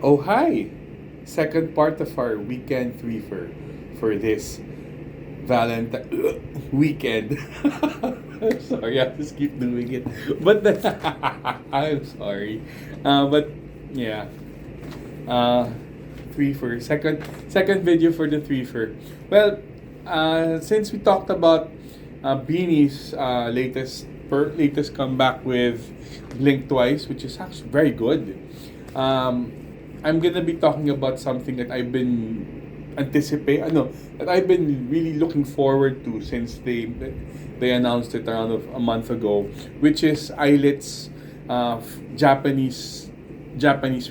Oh, hi! Second part of our weekend for this Valentine weekend. I'm sorry, I just keep doing it. But I'm sorry. But yeah, uh, threefer. Second video for the threefer. Well, since we talked about Beanie's latest comeback with Blink Twice, which is actually very good. Um, I'm gonna be talking about something that I've been that I've been really looking forward to since they announced it around a month ago, which is ILLIT's Japanese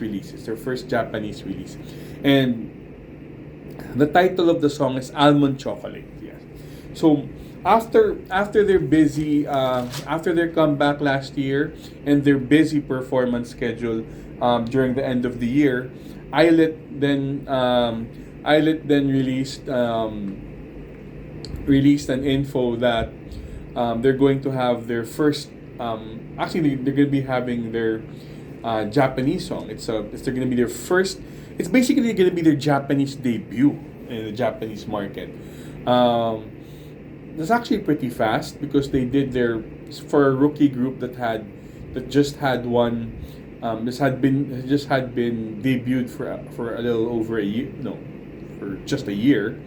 release. It's their first Japanese release, and the title of the song is Almond Chocolate. Yes. So after their busy after their comeback last year and their busy performance schedule during the end of the year, ILLIT then released an info that they're going to have their first actually they're going to be having their Japanese song. They're going to be their first. It's basically going to be their Japanese debut in the Japanese market. Um, that's actually pretty fast because they did their for a rookie group that just had one. Just had been debuted for a little over a year. No, for just a year.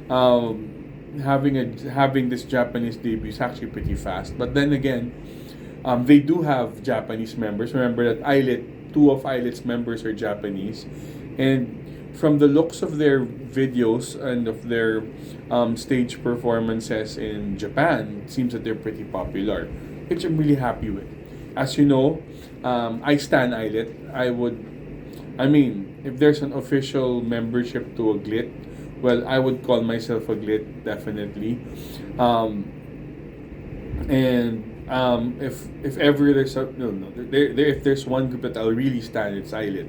Having this Japanese debut is actually pretty fast. But then again, they do have Japanese members. Remember that two of ILLIT's members are Japanese, and from the looks of their videos and of their stage performances in Japan, it seems that they're pretty popular, which I'm really happy with. As you know, I stan ILLIT. If there's an official membership to a GLIT, well, I would call myself a GLIT definitely. Um, and if ever there's a no there if there's one group that I'll really stand, it's ILLIT.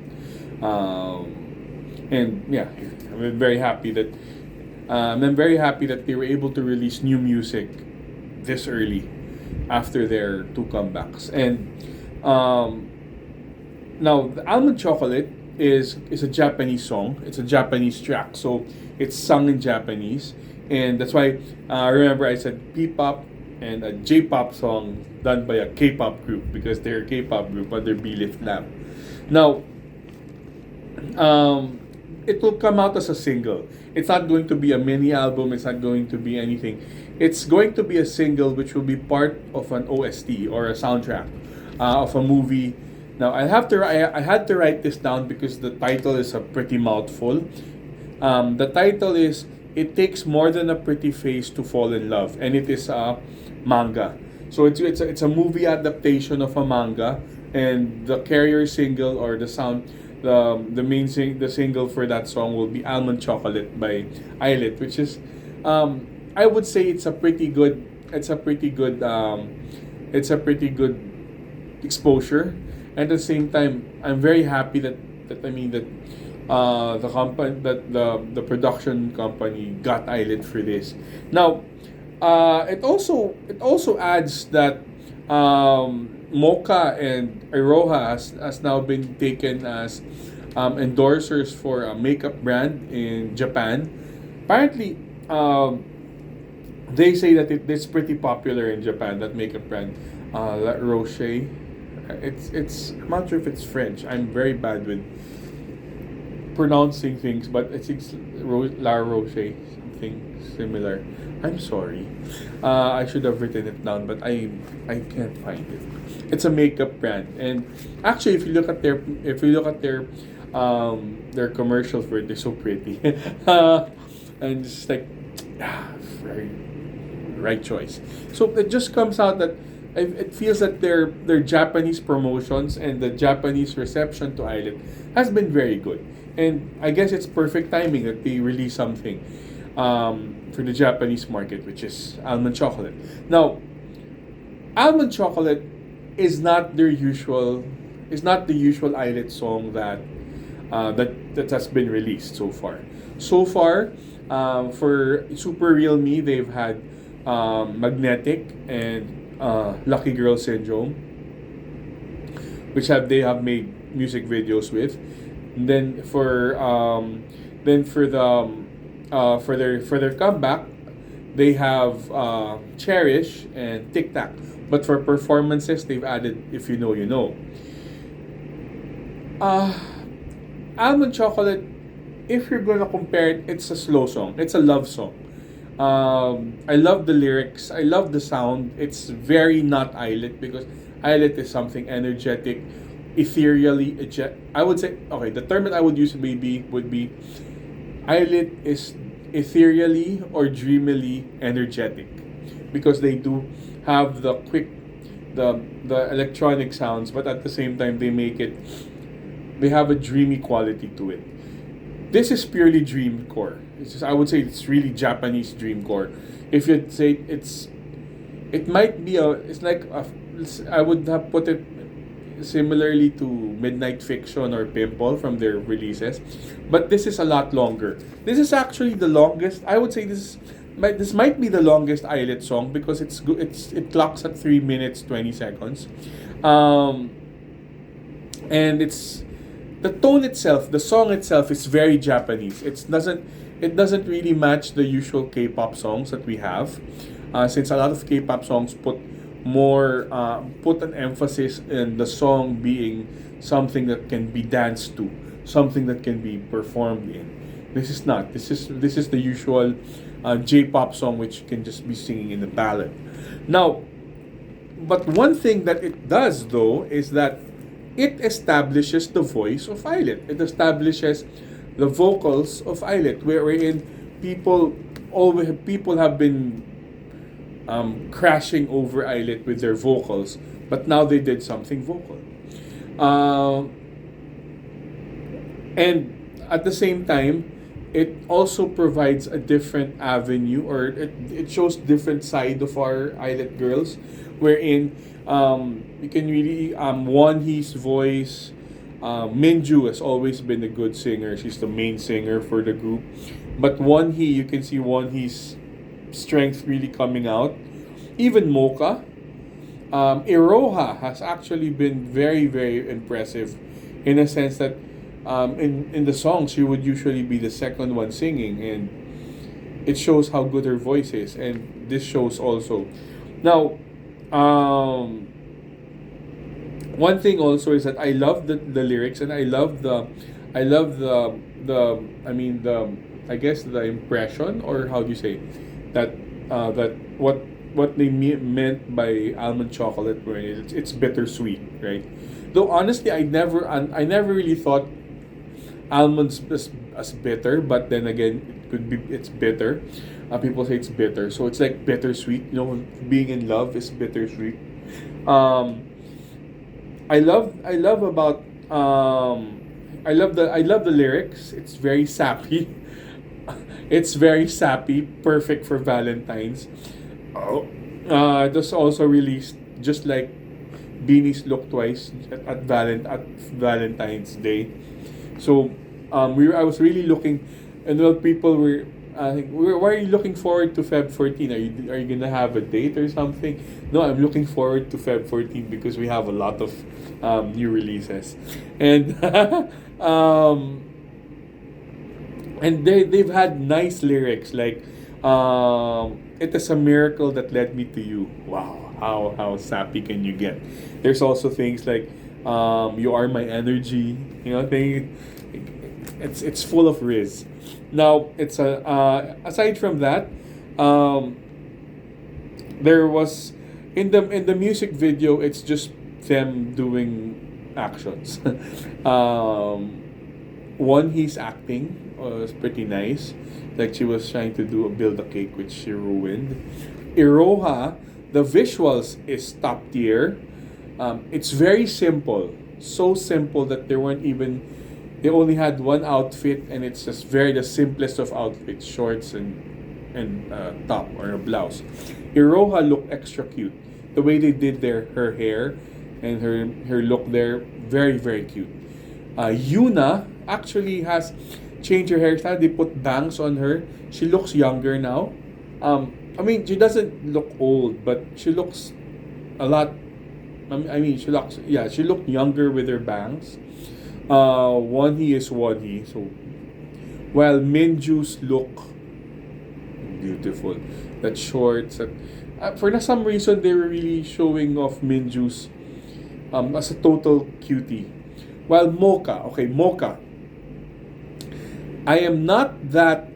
And yeah, I'm very happy that they were able to release new music this early after their two comebacks. And now the Almond Chocolate is a Japanese song. It's a Japanese track, so it's sung in Japanese, and that's why remember I said P-pop and a J-pop song done by a K-pop group because they're a K-pop group under B-Lift Lab. Now, it will come out as a single. It's not going to be a mini album. It's not going to be anything. It's going to be a single which will be part of an OST or a soundtrack of a movie. Now I had to write this down because the title is a pretty mouthful. The title is "It Takes More Than a Pretty Face to Fall in Love," and it is a manga. So it's a movie adaptation of a manga, and the carrier single or the single for that song will be Almond Chocolate by ILLIT, which is I would say it's a pretty good exposure. At the same time, I'm very happy that the production company got ILLIT for this. Now, it also adds that Mocha and Iroha has now been taken as endorsers for a makeup brand in Japan. Apparently, they say that it's pretty popular in Japan. That makeup brand, La Roche. I'm not sure if it's French. I'm very bad with pronouncing things, but it's La Roche, something similar. I'm sorry. I should have written it down, but I can't find it. It's a makeup brand, and actually, if you look at their commercials for it, they're so pretty, and it's like very right choice. So it just comes out that it feels that their Japanese promotions and the Japanese reception to ILLIT has been very good, and I guess it's perfect timing that they release something for the Japanese market, which is Almond Chocolate. Now, Almond Chocolate is not the usual ILLIT song that has been released so far. So far, for Super Real Me, they've had Magnetic and Lucky Girl Syndrome, which they have made music videos with. And then for their comeback, they have Cherish and Tic Tac. But for performances, they've added If You Know, You Know. Uh, Almond Chocolate, if you're gonna compare it, it's a slow song. It's a love song. I love the lyrics. I love the sound. It's very not ILLIT because ILLIT is something energetic, ethereally. I would say, okay, the term that I would use maybe would be ILLIT is ethereally or dreamily energetic because they do have the quick, the electronic sounds, but at the same time they have a dreamy quality to it. This is purely dreamcore. It's just, I would say it's really Japanese dreamcore. If you'd say it might be it's like I would have put it similarly to Midnight Fiction or Pimple from their releases, but this is a lot longer. This is actually the longest. I would say this might be the longest ILLIT song because it clocks at 3 minutes 20 seconds, and it's the tone itself, the song itself is very Japanese. It doesn't really match the usual K-pop songs that we have, since a lot of K-pop songs put an emphasis in the song being something that can be danced to, something that can be performed in. This is not. This is the usual J-pop song which you can just be singing in a ballad. Now, but one thing that it does though is that it establishes the voice of ILLIT. It establishes the vocals of ILLIT, wherein people have been crashing over ILLIT with their vocals, but now they did something vocal. And at the same time, it also provides a different avenue, or it shows different side of our ILLIT girls, wherein you can really Wonhee's voice. Minju has always been a good singer. She's the main singer for the group, but Wonhee, you can see Wonhee's strength really coming out. Even Mocha, Iroha has actually been very, very impressive, in a sense that in the song she would usually be the second one singing, and it shows how good her voice is, and this shows also. Now, one thing also is that I love the lyrics, and I love the I mean the I guess the impression, or how do you say that that what they meant by Almond Chocolate, where it's bittersweet, right? Though honestly, I never really thought almonds as bitter, but then again, it's bitter. People say it's bitter, so it's like bittersweet. You know, being in love is bittersweet. I love about I love the lyrics. It's very sappy. It's very sappy, perfect for Valentine's. Oh, it was also released just like Beanie's Look Twice at Valentine's Day. So I was really looking, and well, people were. I think, why are you looking forward to Feb 14? Are you gonna have a date or something? No, I'm looking forward to Feb 14 because we have a lot of new releases, and and they've had nice lyrics like it is a miracle that led me to you. Wow, how sappy can you get? There's also things like you are my energy. You know, it's full of riz. Now it's aside from that, there was in the music video, it's just them doing actions. One, he's acting was pretty nice, like she was trying to build a cake which she ruined. Iroha, the visuals is top tier. It's very simple, so simple that they only had one outfit, and it's just the simplest of outfits, shorts and top or a blouse. Iroha looked extra cute. The way they did her hair and her look there, very, very cute. Yuna actually has changed her hairstyle. They put bangs on her. She looks younger now. I mean, she doesn't look old, but she looks a lot. I mean, she looked younger with her bangs. Wonhee is Wonhee. So while Minju's look beautiful, that shorts, that for some reason they were really showing off Minju's as a total cutie. While Mocha, okay, Mocha, I am not that.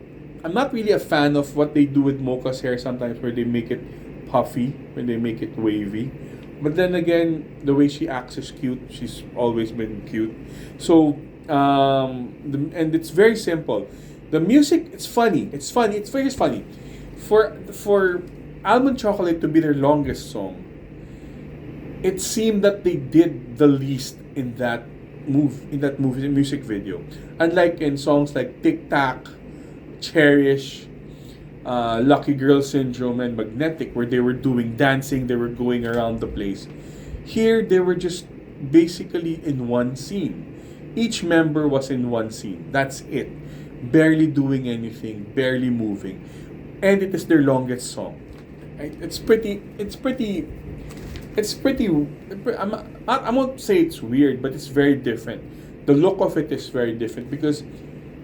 I'm not really a fan of what they do with Mocha's hair sometimes, where they make it puffy, when they make it wavy. But then again, the way she acts is cute. She's always been cute. So, and it's very simple. The music, it's funny. It's funny. It's very funny. For Almond Chocolate to be their longest song, it seemed that they did the least in that movie music video. Unlike in songs like Tic Tac, Cherish, Lucky Girl Syndrome, and Magnetic, where they were doing dancing, they were going around the place. Here, they were just basically in one scene. Each member was in one scene. That's it. Barely doing anything, barely moving. And it is their longest song. It's pretty. I won't say it's weird, but it's very different. The look of it is very different because,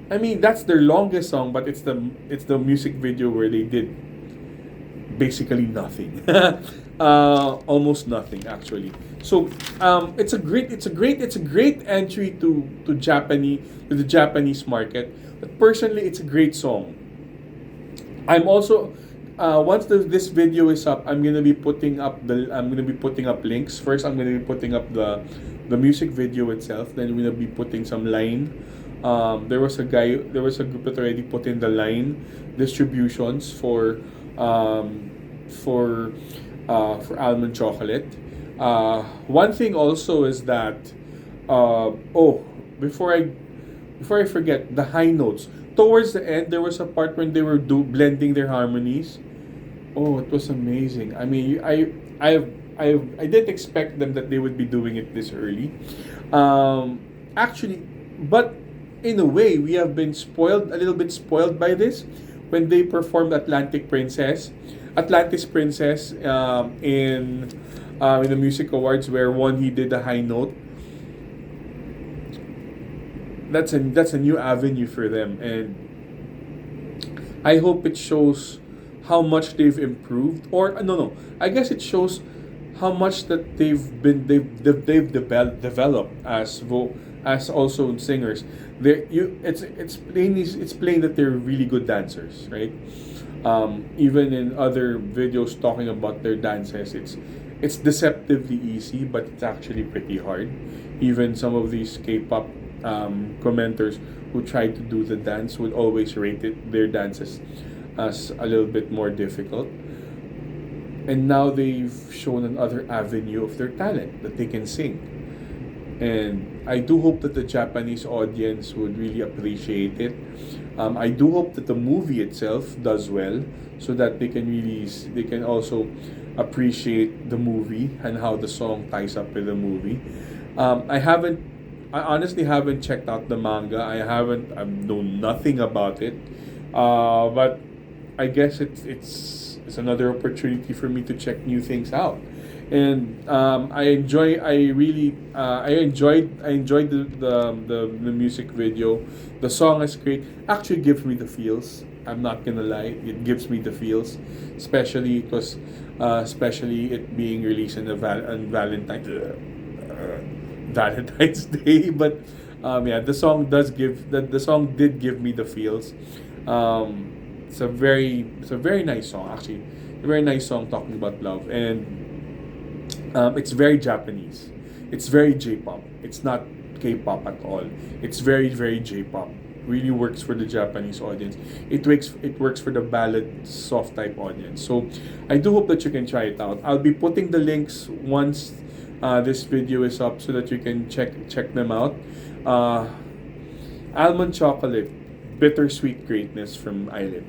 I mean, that's their longest song, but it's the music video where they did basically nothing, almost nothing actually. So it's a great entry to the Japanese market. But personally, it's a great song. I'm also once this video is up, I'm gonna be putting up links. First, I'm gonna be putting up the music video itself. Then I'm gonna be putting some line. There was a group that already put in the line distributions for Almond Chocolate. One thing also is that before I forget, the high notes towards the end, there was a part when they were blending their harmonies. Oh, it was amazing. I mean, I didn't expect them that they would be doing it this early. Actually, but in a way, we have been a little bit spoiled by this when they performed Atlantis Princess in the music awards, where he did a high note. That's a new avenue for them, and I hope it shows how much they've improved. Or no, I guess it shows how much that they've developed as also singers. It's plain that they're really good dancers, right? Even in other videos talking about their dances, it's deceptively easy, but it's actually pretty hard. Even some of these K-pop commenters who try to do the dance would always rate their dances as a little bit more difficult. And now they've shown another avenue of their talent, that they can sing. And I do hope that the Japanese audience would really appreciate it. I do hope that the movie itself does well, so that they can also appreciate the movie and how the song ties up with the movie. I honestly haven't checked out the manga. I know nothing about it. But I guess it's another opportunity for me to check new things out. And I enjoyed the music video. The song is great. Actually gives me the feels. I'm not gonna lie, it gives me the feels, especially it being released on Valentine's Day. But the song did give me the feels. It's a very nice song, actually. A very nice song talking about love, and it's very Japanese. It's very J-pop. It's not K-pop at all. It's very, very J-pop. Really works for the Japanese audience. It works for the ballad soft type audience. So I do hope that you can try it out. I'll be putting the links once this video is up, so that you can check them out. Almond Chocolate, Bittersweet Greatness from ILLIT.